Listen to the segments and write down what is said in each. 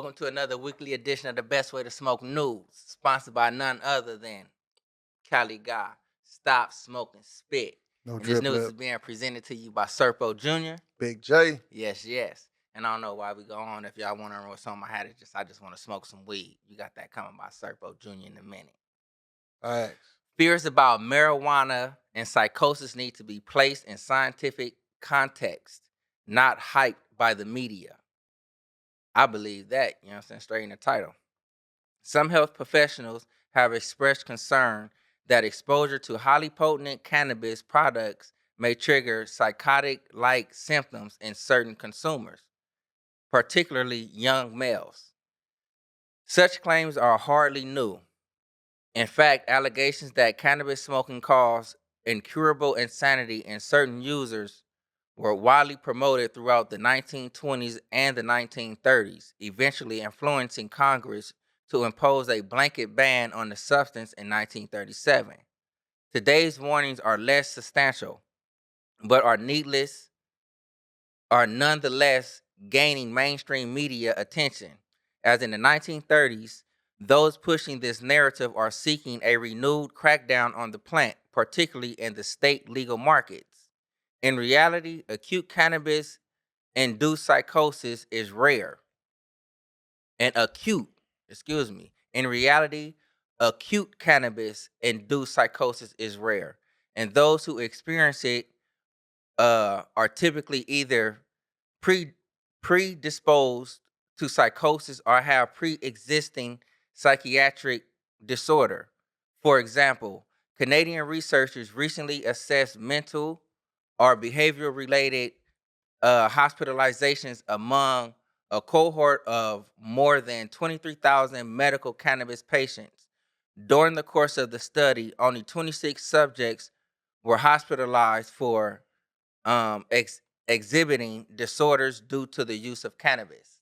Welcome to another weekly edition of the Best Way to Smoke News, sponsored by none other than Cali Guy. Stop smoking spit. No And this drip news lip. is being presented to you by Serpo Jr. Big J. Yes, yes. And I don't know why we go on. If y'all want to know what's on my hat, I just want to smoke some weed. You got that coming by Serpo Jr. in a minute. Facts. Fears about marijuana and psychosis need to be placed in scientific context, not hyped by the media. I believe that, you know what I'm saying, straight in the title. Some health professionals have expressed concern that exposure to highly potent cannabis products may trigger psychotic-like symptoms in certain consumers, particularly young males. Such claims are hardly new. In fact, allegations that cannabis smoking causes incurable insanity in certain users were widely promoted throughout the 1920s and the 1930s, eventually influencing Congress to impose a blanket ban on the substance in 1937. Today's warnings are less substantial, but are nonetheless gaining mainstream media attention. As in the 1930s, those pushing this narrative are seeking a renewed crackdown on the plant, particularly in the state legal markets. In reality, acute cannabis induced psychosis is rare. And in reality, acute cannabis induced psychosis is rare. And those who experience it are typically either predisposed to psychosis or have pre-existing psychiatric disorder. For example, Canadian researchers recently assessed mental or behavioral related hospitalizations among a cohort of more than 23,000 medical cannabis patients. During the course of the study, only 26 subjects were hospitalized for um, ex- exhibiting disorders due to the use of cannabis.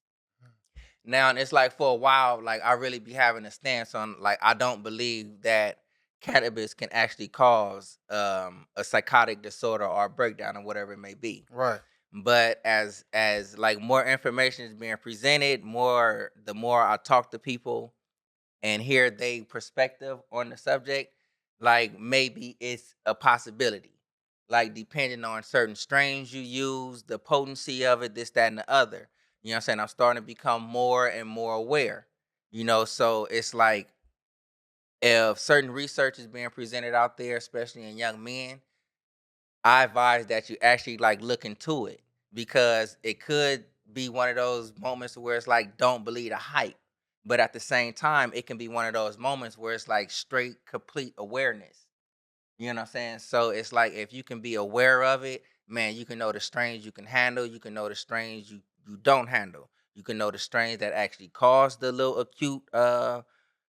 Now, and it's like for a while, like I really be having a stance on, like, I don't believe that cannabis can actually cause a psychotic disorder or a breakdown or whatever it may be. Right. But as like more information is being presented, the more I talk to people and hear their perspective on the subject, like maybe it's a possibility. Like depending on certain strains you use, the potency of it, this, that, and the other. You know what I'm saying? I'm starting to become more and more aware. So it's like if certain research is being presented out there, especially in young men, I advise that you actually like look into it because it could be one of those moments where it's like don't believe the hype, but at the same time it can be one of those moments where it's like straight complete awareness. You know what I'm saying? So it's like if you can be aware of it, man, you can know the strains you can handle. You can know the strains you don't handle. You can know the strains that actually cause the little acute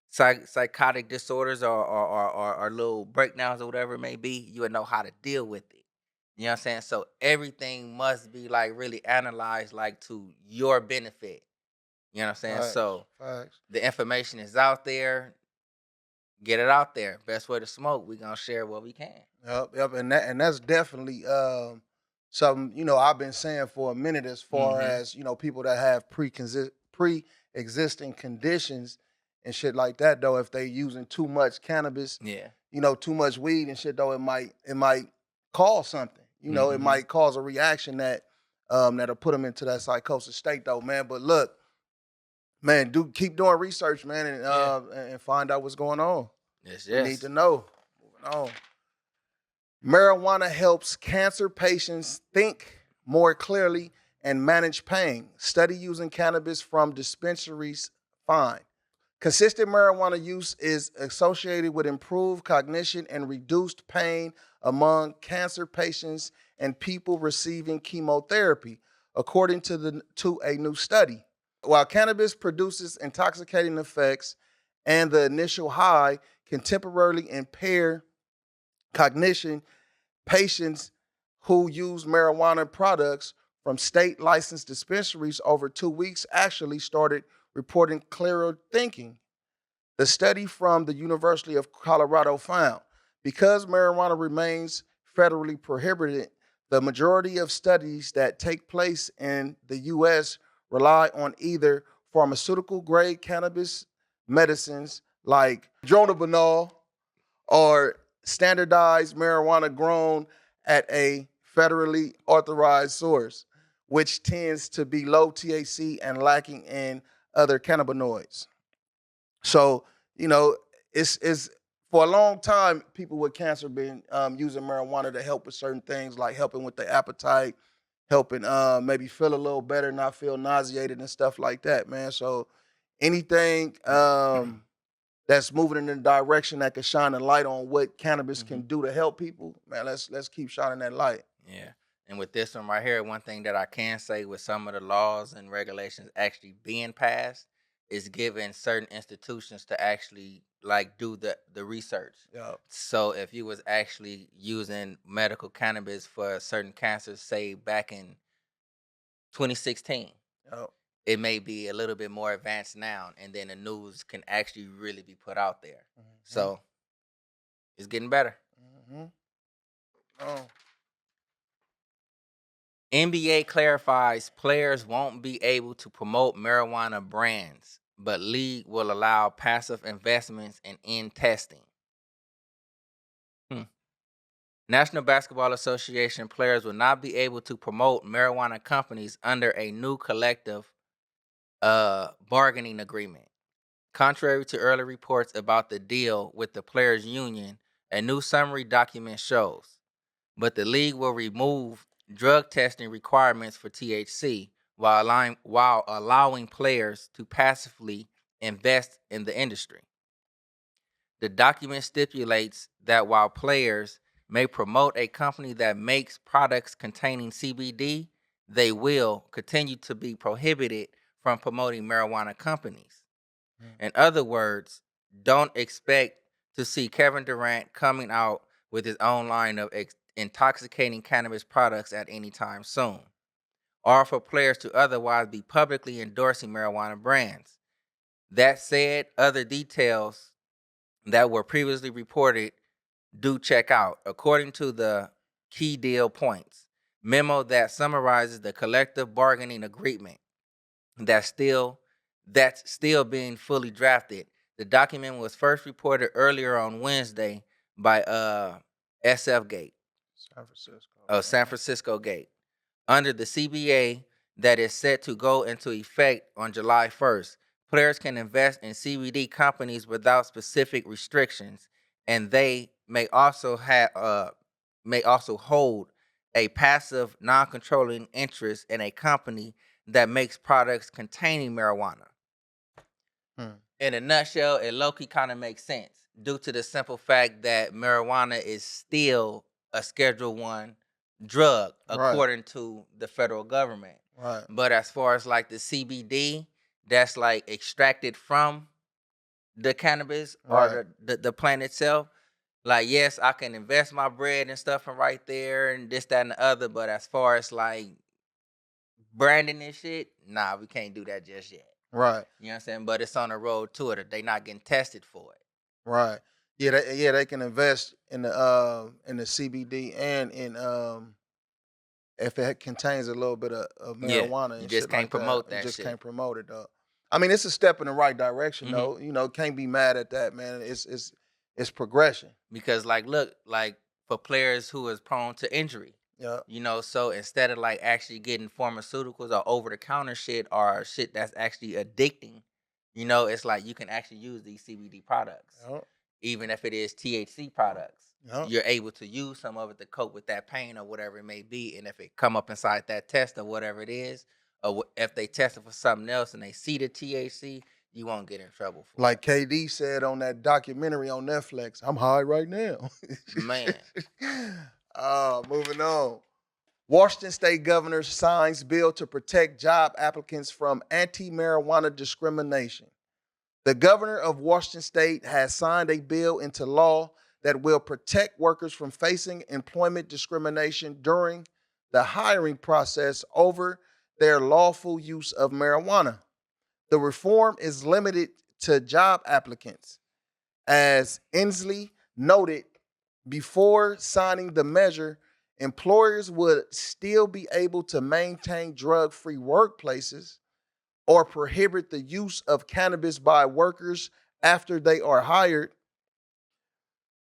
psychotic disorders or little breakdowns or whatever it may be. You would know how to deal with it. You know what I'm saying? So everything must be like really analyzed like to your benefit. You know what I'm saying? Facts. So Facts. the information is out there. Get it out there. Best way to smoke. We gonna share what we can. Yep. And that's definitely something, I've been saying for a minute as far Mm-hmm. as, people that have pre-existing conditions and shit like that though, if they using too much cannabis, Yeah. too much weed and shit though, it might cause something. It Mm-hmm. might cause a reaction that'll put them into that psychosis state though, man. But look, man, keep doing research, man, Yeah. and find out what's going on. Yes. We need Yes. to know. Moving on. Marijuana helps cancer patients think more clearly and manage pain. Study using cannabis from dispensaries find. Consistent marijuana use is associated with improved cognition and reduced pain among cancer patients and people receiving chemotherapy, according to a new study. While cannabis produces intoxicating effects and the initial high can temporarily impair cognition, patients who use marijuana products from state licensed dispensaries over 2 weeks actually started reporting clearer thinking. The study from the University of Colorado found because marijuana remains federally prohibited, the majority of studies that take place in the U.S. rely on either pharmaceutical grade cannabis medicines like dronabinol or standardized marijuana grown at a federally authorized source, which tends to be low THC and lacking in other cannabinoids. So, you know, it's for a long time, people with cancer been using marijuana to help with certain things, like helping with the appetite, helping maybe feel a little better, not feel nauseated and stuff like that, man. So anything that's moving in the direction that can shine a light on what cannabis Hmm. can do to help people, man, let's keep shining that light. Yeah. And with this one right here, one thing that I can say with some of the laws and regulations actually being passed is giving certain institutions to actually like do the research. Yeah. So if you was actually using medical cannabis for certain cancers, say back in 2016, Yeah. it may be a little bit more advanced now, and then the news can actually really be put out there. Mm-hmm. So it's getting better. Mm-hmm. Oh. NBA clarifies players won't be able to promote marijuana brands, but league will allow passive investments and end testing. Hmm. National Basketball Association players will not be able to promote marijuana companies under a new collective bargaining agreement. Contrary to early reports about the deal with the players' union, a new summary document shows. But the league will remove drug testing requirements for THC while allowing players to passively invest in the industry. The document stipulates that while players may promote a company that makes products containing CBD, they will continue to be prohibited from promoting marijuana companies. In other words, don't expect to see Kevin Durant coming out with his own line of intoxicating cannabis products at any time soon, or for players to otherwise be publicly endorsing marijuana brands. That said, other details that were previously reported do check out, according to the key deal points memo that summarizes the collective bargaining agreement that's still that's still being fully drafted. The document was first reported earlier on Wednesday by SF Gate, San Francisco. San Francisco Gate, under the CBA that is set to go into effect on July 1st. Players can invest in CBD companies without specific restrictions, and they may also hold a passive, non-controlling interest in a company that makes products containing marijuana. Hmm. In a nutshell, it low-key kind of makes sense due to the simple fact that marijuana is still a Schedule One drug Right. according to the federal government. Right. But as far as like the CBD that's like extracted from the cannabis or Right. the plant itself, like yes, I can invest my bread and stuff from right there and this, that, and the other. But as far as like branding and shit, nah, we can't do that just yet. Right. You know what I'm saying? But it's on the road to it. They not getting tested for it. Right. Yeah, they can invest in the CBD and in if it contains a little bit of Yeah, marijuana you and just shit can't like that. promote You that just shit. can't promote it though. I mean, it's a step in the right direction Hmm. though. You know, can't be mad at that, man. It's progression. Because like, look, like for players who is prone to injury, Yeah. you know, so instead of like actually getting pharmaceuticals or over the counter shit or shit that's actually addicting, you know, it's like you can actually use these CBD products, Yeah. even if it is THC products. Yeah. You're able to use some of it to cope with that pain or whatever it may be. And if it come up inside that test or whatever it is, or if they test it for something else and they see the THC, you won't get in trouble for Like KD said on that documentary on Netflix, I'm high right now. it. Man. Moving on. Washington State governor signs bill to protect job applicants from anti-marijuana discrimination. The governor of Washington State has signed a bill into law that will protect workers from facing employment discrimination during the hiring process over their lawful use of marijuana. The reform is limited to job applicants. As Inslee noted, before signing the measure, employers would still be able to maintain drug free workplaces or prohibit the use of cannabis by workers after they are hired.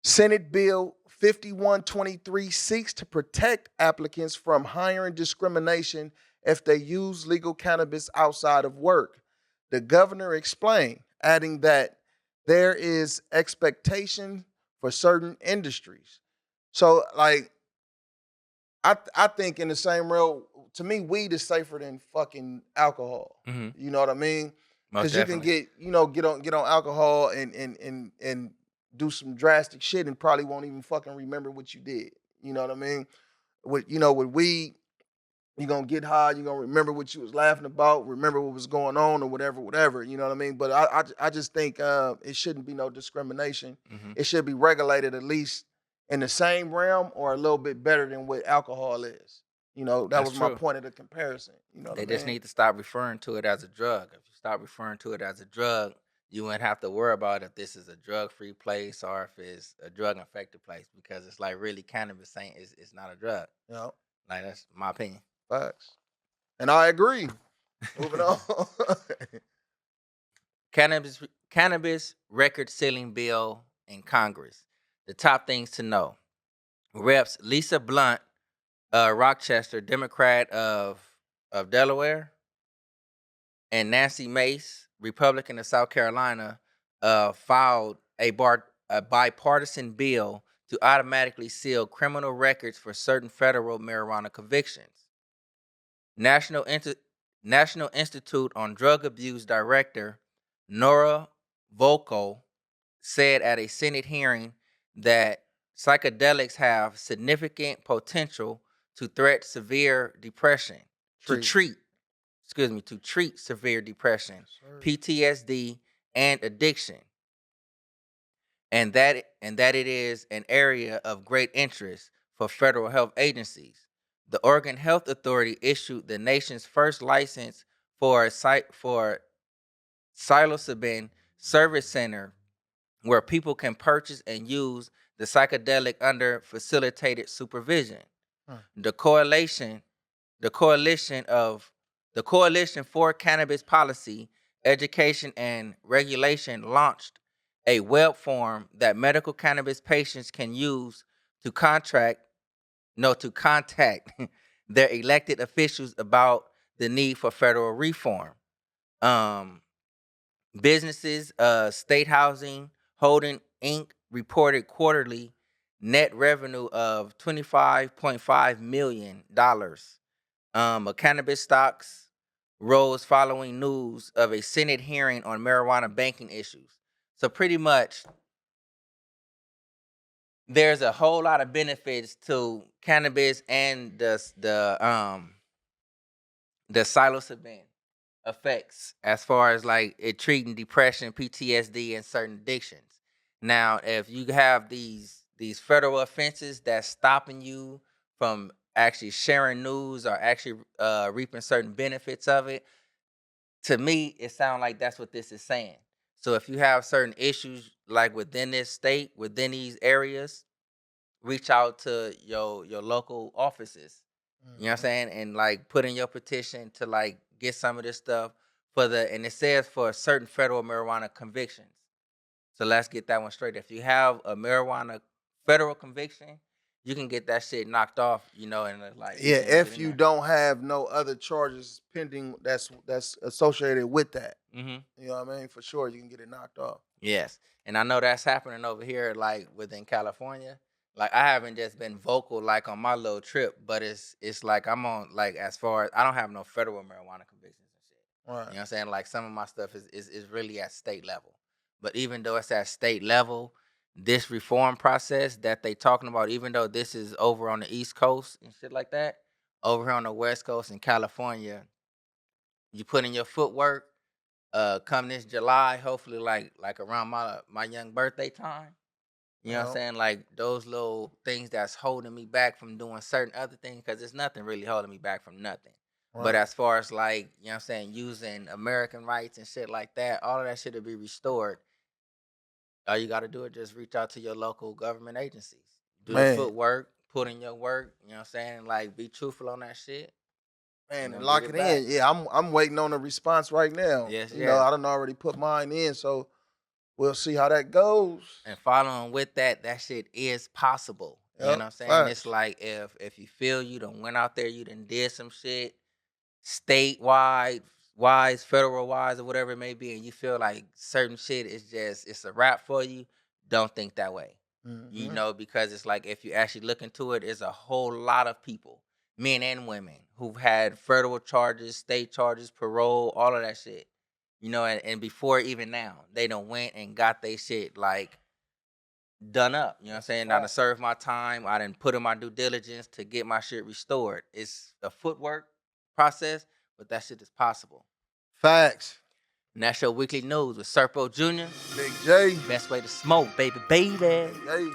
Senate Bill 5123 seeks to protect applicants from hiring discrimination if they use legal cannabis outside of work. The governor explained, adding that there is expectation for certain industries. So, like, I think in the same real, to me, weed is safer than fucking alcohol. Hmm. You know what I mean? Most Because you can definitely. get, get on alcohol and do some drastic shit and probably won't even fucking remember what you did. You know what I mean? With weed, you're gonna get high, you're gonna remember what you was laughing about, remember what was going on or whatever, whatever. You know what I mean? But I just think it shouldn't be no discrimination. Hmm. It should be regulated at least in the same realm or a little bit better than what alcohol is. That That's was my true. point of the comparison. You know what I They just mean? need to stop referring to it as a drug. If you stop referring to it as a drug, you wouldn't have to worry about if this is a drug-free place or if it's a drug-infected place because it's like really cannabis ain't it's not a drug. You know, Like that's my opinion. facts. And I agree. Moving on. Cannabis record sealing bill in Congress. The top things to know. Reps Lisa Blunt, Rochester, Democrat of Delaware, and Nancy Mace, Republican of South Carolina, filed a bipartisan bill to automatically seal criminal records for certain federal marijuana convictions. National Inter- National Institute on Drug Abuse Director Nora Volkow said at a Senate hearing that psychedelics have significant potential to threat severe depression, to Treat. treat, to treat severe depression, Yes, sir. PTSD, and addiction, and that it is an area of great interest for federal health agencies. The Oregon Health Authority issued the nation's first license for psilocybin service center where people can purchase and use the psychedelic under facilitated supervision. Huh. The coalition, the coalition of the Coalition for Cannabis Policy, Education and Regulation launched a web form that medical cannabis patients can use to to contact their elected officials about the need for federal reform. Um, Businesses, State Housing Holding Inc. reported quarterly net revenue of $25.5 million. Cannabis stocks rose following news of a Senate hearing on marijuana banking issues. So pretty much, there's a whole lot of benefits to cannabis and the psilocybin effects as far as like it treating depression, PTSD, and certain addictions. Now, if you have these federal offenses that's stopping you from actually sharing news or actually reaping certain benefits of it, to me, it sounds like that's what this is saying. So if you have certain issues like within this state, within these areas, reach out to your local offices. You know what I'm Mhm. saying? And like put in your petition to like get some of this stuff for the and it says for certain federal marijuana convictions. So let's get that one straight. If you have a marijuana federal conviction, you can get that shit knocked off, and like you Yeah, can get if in you there. don't have no other charges pending that's associated with that. Hmm. You know what I mean? For sure, you can get it knocked off. Yes. And I know that's happening over here, like within California. Like I haven't just been vocal like on my little trip, but it's like I'm on like as far as I don't have no federal marijuana convictions and shit. You Right. know what I'm saying? Like some of my stuff is really at state level. But even though it's at state level, this reform process that they talking about, even though this is over on the East Coast and shit like that, over here on the West Coast in California, you put in your footwork, come this July, hopefully like around my young birthday time. You know what I'm Yeah. saying? Like those little things that's holding me back from doing certain other things, because there's nothing really holding me back from nothing. But Right. as far as like, you know what I'm saying, using American rights and shit like that, all of that shit will be restored. All you gotta do is just reach out to your local government agencies. Do the Man, footwork, put in your work, you know what I'm saying? Like be truthful on that shit. Man, and gonna get lock it it back. in. Yeah, I'm waiting on a response right now. Yes, You know, yes. I done already put mine in, so we'll see how that goes. And following with that, that shit is possible. You know Yep, what I'm saying? It's facts. like if you feel you done went out there, you done did some shit, statewide, wise, federal wise, or whatever it may be, and you feel like certain shit is just it's a wrap for you, don't think that way. You Mm-hmm. know, because it's like if you actually look into it, there's a whole lot of people, men and women, who've had federal charges, state charges, parole, all of that shit. You know, and before even now, they done went and got they shit like done up. You know what I'm That's a saying? I done fact. served my time. I done put in my due diligence to get my shit restored. It's a footwork process, but that shit is possible. Facts. And that's your weekly news with Serpo Jr. Big J. Best way to smoke, baby, baby. Hey.